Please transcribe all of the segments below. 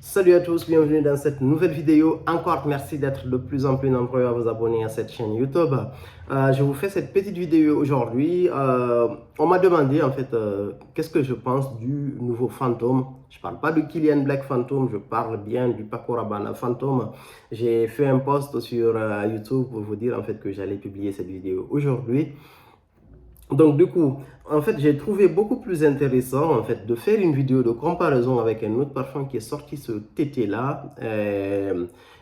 Salut à tous, bienvenue dans cette nouvelle vidéo. Encore merci d'être de plus en plus nombreux à vous abonner à cette chaîne YouTube. Je vous fais cette petite vidéo aujourd'hui. On m'a demandé en fait qu'est-ce que je pense du nouveau Phantom. Je parle pas de Kylian Black Phantom, je parle bien du Paco Rabanne Phantom. J'ai fait un post sur YouTube pour vous dire en fait que j'allais publier cette vidéo aujourd'hui. Donc du coup, en fait, j'ai trouvé beaucoup plus intéressant en fait de faire une vidéo de comparaison avec un autre parfum qui est sorti cet été-là.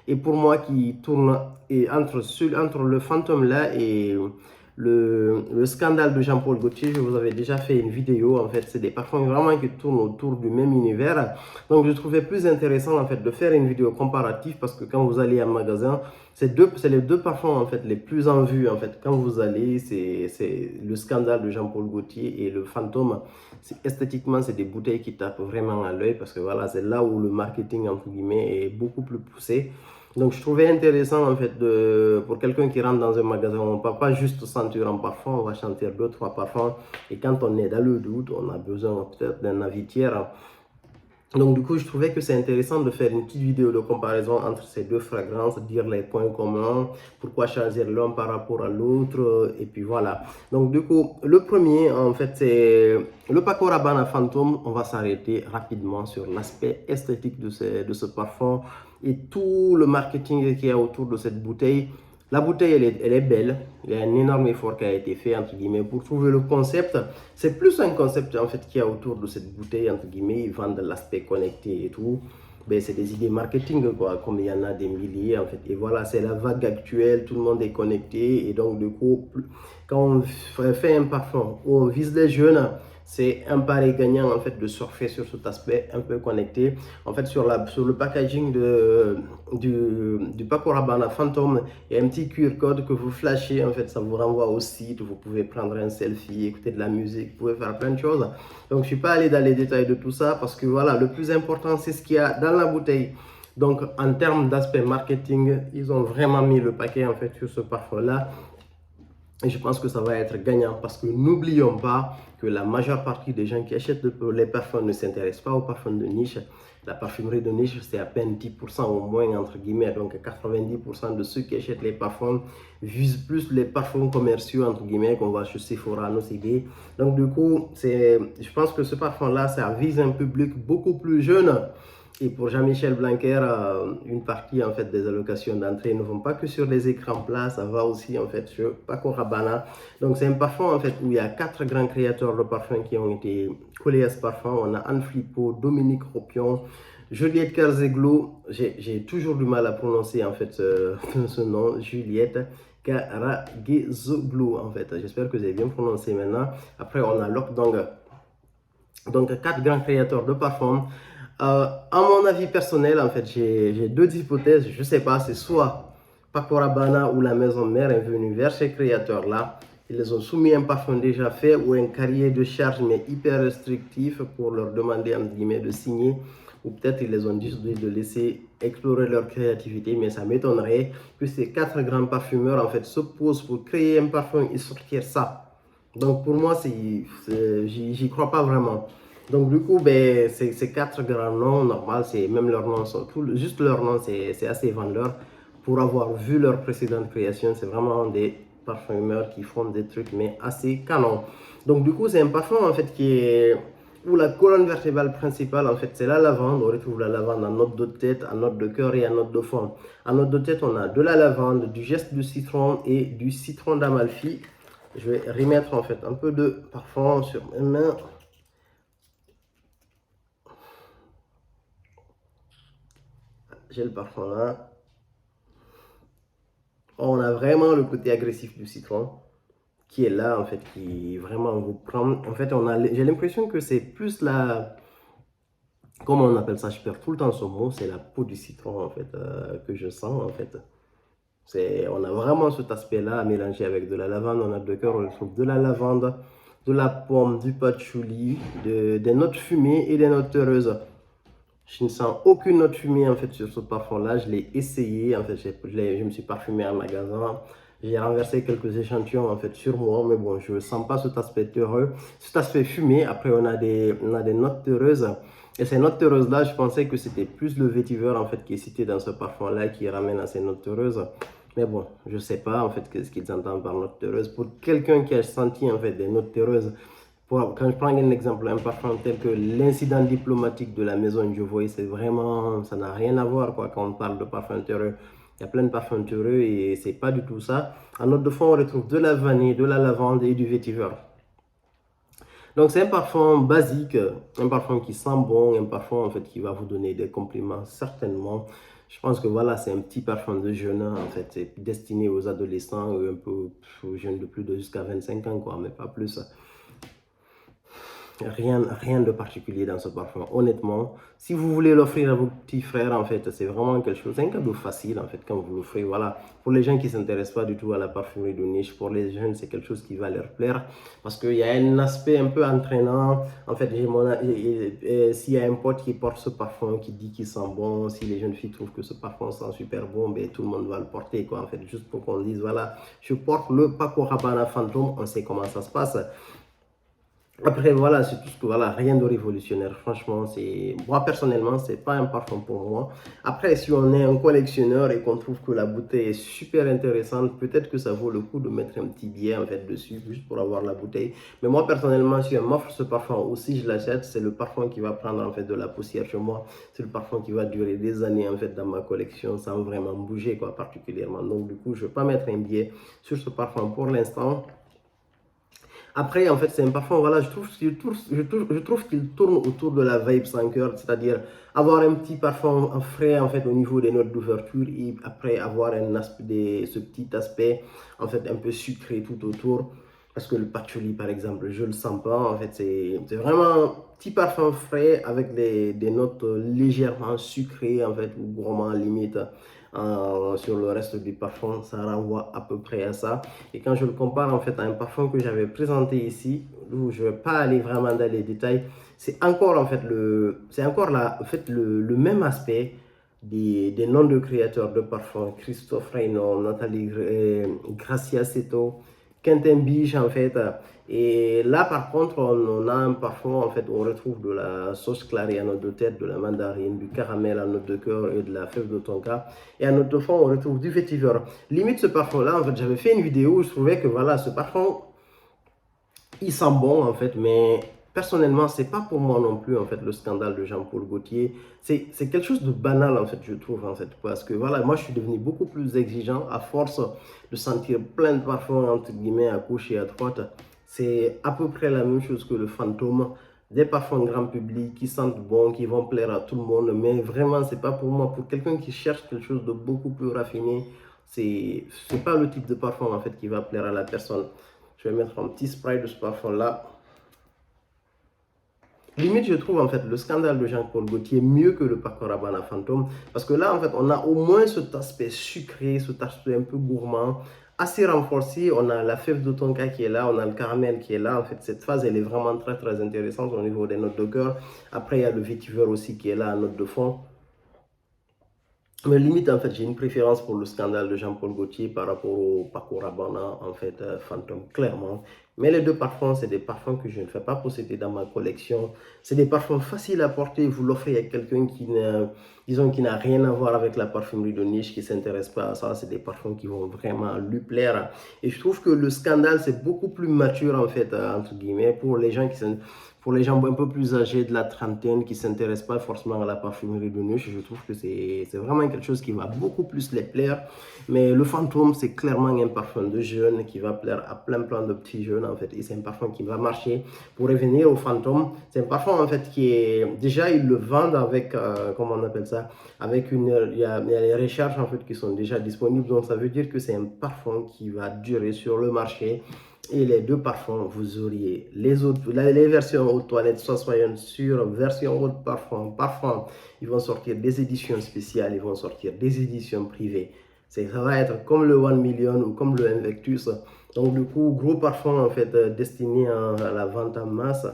Et pour moi, qui tourne entre le Phantom là et le scandale de Jean-Paul Gaultier, je vous avais déjà fait une vidéo. En fait, c'est des parfums vraiment qui tournent autour du même univers. Donc, je trouvais plus intéressant en fait de faire une vidéo comparative parce que quand vous allez en magasin, c'est les deux parfums en fait les plus en vue en fait. Quand vous allez, c'est le scandale de Jean-Paul Gaultier et le Fantôme. Esthétiquement, c'est des bouteilles qui tapent vraiment à l'œil parce que voilà, c'est là où le marketing entre guillemets est beaucoup plus poussé. Donc, je trouvais intéressant en fait pour quelqu'un qui rentre dans un magasin, on ne peut pas juste sentir un parfum, on va sentir deux, trois parfums. Et quand on est dans le doute, on a besoin peut-être d'un avis tiers. Donc du coup, je trouvais que c'est intéressant de faire une petite vidéo de comparaison entre ces deux fragrances, dire les points communs, pourquoi choisir l'un par rapport à l'autre, et puis voilà. Donc du coup, le premier, en fait, c'est le Paco Rabanne Phantom. On va s'arrêter rapidement sur l'aspect esthétique de ce parfum et tout le marketing qu'il y a autour de cette bouteille. La bouteille, elle est belle. Il y a un énorme effort qui a été fait, entre guillemets, pour trouver le concept. C'est plus un concept, en fait, qu'il y a autour de cette bouteille, entre guillemets. Ils vendent l'aspect connecté et tout. Ben, c'est des idées marketing, quoi, comme il y en a des milliers, en fait. Et voilà, c'est la vague actuelle. Tout le monde est connecté. Et donc, du coup, quand on fait un parfum où on vise les jeunes, c'est un pari gagnant en fait de surfer sur cet aspect un peu connecté. En fait, sur le packaging du Paco Rabanne Phantom, il y a un petit QR code que vous flashez. En fait, ça vous renvoie au site. Vous pouvez prendre un selfie, écouter de la musique, vous pouvez faire plein de choses. Donc, je ne suis pas allé dans les détails de tout ça parce que voilà, le plus important, c'est ce qu'il y a dans la bouteille. Donc, en termes d'aspect marketing, ils ont vraiment mis le paquet en fait sur ce parfum-là. Et je pense que ça va être gagnant parce que n'oublions pas que la majeure partie des gens qui achètent les parfums ne s'intéressent pas aux parfums de niche. La parfumerie de niche, c'est à peine 10% au moins, entre guillemets. Donc 90% de ceux qui achètent les parfums visent plus les parfums commerciaux, entre guillemets, qu'on voit chez Sephora, Nocibé. Donc du coup, je pense que ce parfum-là, ça vise un public beaucoup plus jeune. Et pour Jean-Michel Blanquer, une partie en fait des allocations d'entrée ne vont pas que sur les écrans plats, ça va aussi en fait sur Paco Rabanne. Donc c'est un parfum en fait où il y a 4 grands créateurs de parfums qui ont été collés à ce parfum. On a Anne Flippo, Dominique Ropion, Juliette Carzeglo. J'ai toujours du mal à prononcer en fait ce nom, Juliette Carzeglo en fait. J'espère que j'ai bien prononcé maintenant. Après on a Lok Dong. Donc 4 grands créateurs de parfums. À mon avis personnel, en fait, j'ai deux hypothèses. Je ne sais pas, c'est soit Paco Rabanne ou la maison mère est venue vers ces créateurs-là. Ils les ont soumis un parfum déjà fait ou un cahier de charge mais hyper restrictif pour leur demander entre guillemets de signer. Ou peut-être ils les ont décidé de laisser explorer leur créativité, mais ça m'étonnerait que ces 4 grands parfumeurs en fait se posent pour créer un parfum et sortir ça. Donc pour moi, j'y crois pas vraiment. Donc du coup, ben, ces 4 grands noms, normal, c'est même leurs noms sont juste leurs noms, c'est assez vendeur. Pour avoir vu leur précédente création, c'est vraiment des parfumeurs qui font des trucs mais assez canon. Donc du coup, c'est un parfum en fait où la colonne vertébrale principale en fait c'est la lavande. On retrouve la lavande en note de tête, en note de cœur et en note de fond. En note de tête, on a de la lavande, du geste de citron et du citron d'Amalfi. Je vais remettre en fait un peu de parfum sur mes mains. J'ai le parfum là. On a vraiment le côté agressif du citron qui est là en fait, qui vraiment vous prend. En fait, j'ai l'impression que c'est plus la. Comment on appelle ça? Je perds tout le temps ce mot. C'est la peau du citron en fait que je sens en fait. On a vraiment cet aspect-là à mélanger avec de la lavande. On a de cœur, on retrouve de la lavande, de la pomme, du patchouli, des notes fumées et des notes heureuses. Je ne sens aucune note fumée en fait sur ce parfum-là. Je l'ai essayé. En fait, je me suis parfumé en magasin. J'ai renversé quelques échantillons en fait sur moi, mais bon, je ne sens pas cet aspect heureux, cet aspect fumé. Après, on a des notes heureuses. Et ces notes terreuses-là, je pensais que c'était plus le vétiver en fait qui est cité dans ce parfum-là qui ramène à ces notes terreuses. Mais bon, je ne sais pas en fait ce qu'ils entendent par notes terreuses. Pour quelqu'un qui a senti en fait des notes terreuses, quand je prends un exemple, un parfum tel que l'incident diplomatique de la maison Jovoy, c'est vraiment, ça n'a rien à voir quoi, quand on parle de parfum terreux. Il y a plein de parfums terreux et c'est pas du tout ça. En note de fond, on retrouve de la vanille, de la lavande et du vétiver. Donc c'est un parfum basique, un parfum qui sent bon, un parfum en fait qui va vous donner des compliments certainement. Je pense que voilà, c'est un petit parfum de jeune en fait, c'est destiné aux adolescents ou un peu aux jeunes de plus de jusqu'à 25 ans quoi, mais pas plus. Rien de particulier dans ce parfum, honnêtement. Si vous voulez l'offrir à vos petits frères, en fait, c'est vraiment quelque chose, c'est un cadeau facile, en fait, quand vous l'offrez, voilà. Pour les gens qui ne s'intéressent pas du tout à la parfumerie de niche, pour les jeunes, c'est quelque chose qui va leur plaire, parce qu'il y a un aspect un peu entraînant. En fait, s'il y a un pote qui porte ce parfum, qui dit qu'il sent bon, si les jeunes filles trouvent que ce parfum sent super bon, ben, tout le monde va le porter, quoi, en fait, juste pour qu'on dise, voilà, je porte le Paco Rabanne Fantôme, on sait comment ça se passe. Après, voilà, c'est tout ce que, voilà, rien de révolutionnaire. Franchement, moi, personnellement, c'est pas un parfum pour moi. Après, si on est un collectionneur et qu'on trouve que la bouteille est super intéressante, peut-être que ça vaut le coup de mettre un petit billet, en fait, dessus, juste pour avoir la bouteille. Mais moi, personnellement, si on m'offre ce parfum ou si je l'achète, c'est le parfum qui va prendre, en fait, de la poussière chez moi. C'est le parfum qui va durer des années, en fait, dans ma collection sans vraiment bouger, quoi, particulièrement. Donc, du coup, je vais pas mettre un billet sur ce parfum pour l'instant. Après, en fait, c'est un parfum, voilà, je trouve qu'il tourne autour de la vibe sans cœur, c'est-à-dire avoir un petit parfum frais, en fait, au niveau des notes d'ouverture, et après avoir ce petit aspect, en fait, un peu sucré tout autour. Parce que le patchouli, par exemple, je ne le sens pas. En fait, c'est vraiment un petit parfum frais avec des notes légèrement sucrées, en fait, ou gourmand limite. Sur le reste du parfum, ça renvoie à peu près à ça. Et quand je le compare en fait à un parfum que j'avais présenté ici, où je ne vais pas aller vraiment dans les détails, c'est encore en fait le même aspect des noms de créateurs de parfums, Christophe Reynaud, Nathalie Gracia Seto, Quentin Biche en fait. Et là par contre on a un parfum en fait, on retrouve de la sauce clary à note de tête, de la mandarine, du caramel à note de cœur et de la fève de tonka. Et à note de fond on retrouve du vétiver. Limite ce parfum là en fait, j'avais fait une vidéo où je trouvais que voilà, ce parfum il sent bon en fait, mais personnellement c'est pas pour moi non plus en fait le scandale de Jean-Paul Gaultier. C'est quelque chose de banal en fait, je trouve en fait, parce que voilà, moi je suis devenu beaucoup plus exigeant à force de sentir plein de parfums entre guillemets à gauche et à droite. C'est à peu près la même chose que le fantôme, des parfums grand public qui sentent bon, qui vont plaire à tout le monde, mais vraiment c'est pas pour moi. Pour quelqu'un qui cherche quelque chose de beaucoup plus raffiné, c'est pas le type de parfum en fait qui va plaire à la personne. Je vais mettre un petit spray de ce parfum là. Limite, je trouve en fait le scandale de Jean-Paul Gaultier mieux que le Paco Rabanne Fantôme. Parce que là, en fait, on a au moins cet aspect sucré, cet aspect un peu gourmand, assez renforcé. On a la fève de tonka qui est là, on a le caramel qui est là. En fait, cette phase, elle est vraiment très intéressante au niveau des notes de cœur. Après, il y a le vétiver aussi qui est là en note de fond. Mais limite, en fait, j'ai une préférence pour le scandale de Jean-Paul Gaultier par rapport au Paco Rabanne, en fait, Fantôme, clairement. Mais les deux parfums, c'est des parfums que je ne fais pas posséder dans ma collection. C'est des parfums faciles à porter. Vous l'offrez à quelqu'un qui n'a rien à voir avec la parfumerie de niche, qui ne s'intéresse pas à ça. C'est des parfums qui vont vraiment lui plaire. Et je trouve que le scandale, c'est beaucoup plus mature, en fait, entre guillemets, pour les gens pour les gens un peu plus âgés de la trentaine qui ne s'intéressent pas forcément à la parfumerie de niche. Je trouve que c'est vraiment quelque chose qui va beaucoup plus les plaire. Mais le fantôme, c'est clairement un parfum de jeune qui va plaire à plein de petits jeunes en fait. Et c'est un parfum qui va marcher. Pour revenir au fantôme, c'est un parfum en fait qui est... Déjà, ils le vendent avec, comment on appelle ça, avec il y a les recharges en fait qui sont déjà disponibles. Donc ça veut dire que c'est un parfum qui va durer sur le marché. Et les deux parfums, vous auriez les versions haute toilette, soyons sûrs, version haute parfum, ils vont sortir des éditions spéciales, ils vont sortir des éditions privées. Ça va être comme le 1 Million ou comme le Invictus. Donc du coup, gros parfum en fait destiné à la vente en masse,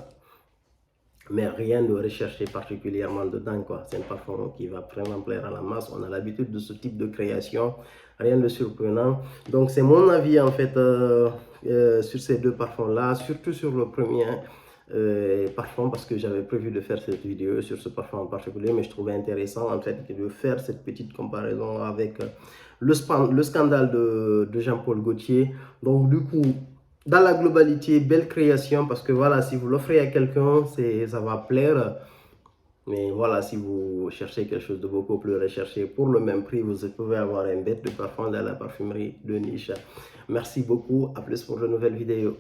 mais rien de recherché particulièrement dedans quoi. C'est un parfum qui va vraiment plaire à la masse. On a l'habitude de ce type de création, rien de surprenant. Donc c'est mon avis en fait sur ces deux parfums là, surtout sur le premier. parfum parce que j'avais prévu de faire cette vidéo sur ce parfum en particulier, mais je trouvais intéressant en fait de faire cette petite comparaison avec le scandale de Jean-Paul Gaultier. Donc du coup, dans la globalité, belle création parce que voilà, si vous l'offrez à quelqu'un, ça va plaire. Mais voilà, si vous cherchez quelque chose de beaucoup plus recherché pour le même prix, vous pouvez avoir un bête de parfum dans la parfumerie de niche. Merci beaucoup, à plus pour de nouvelles vidéos.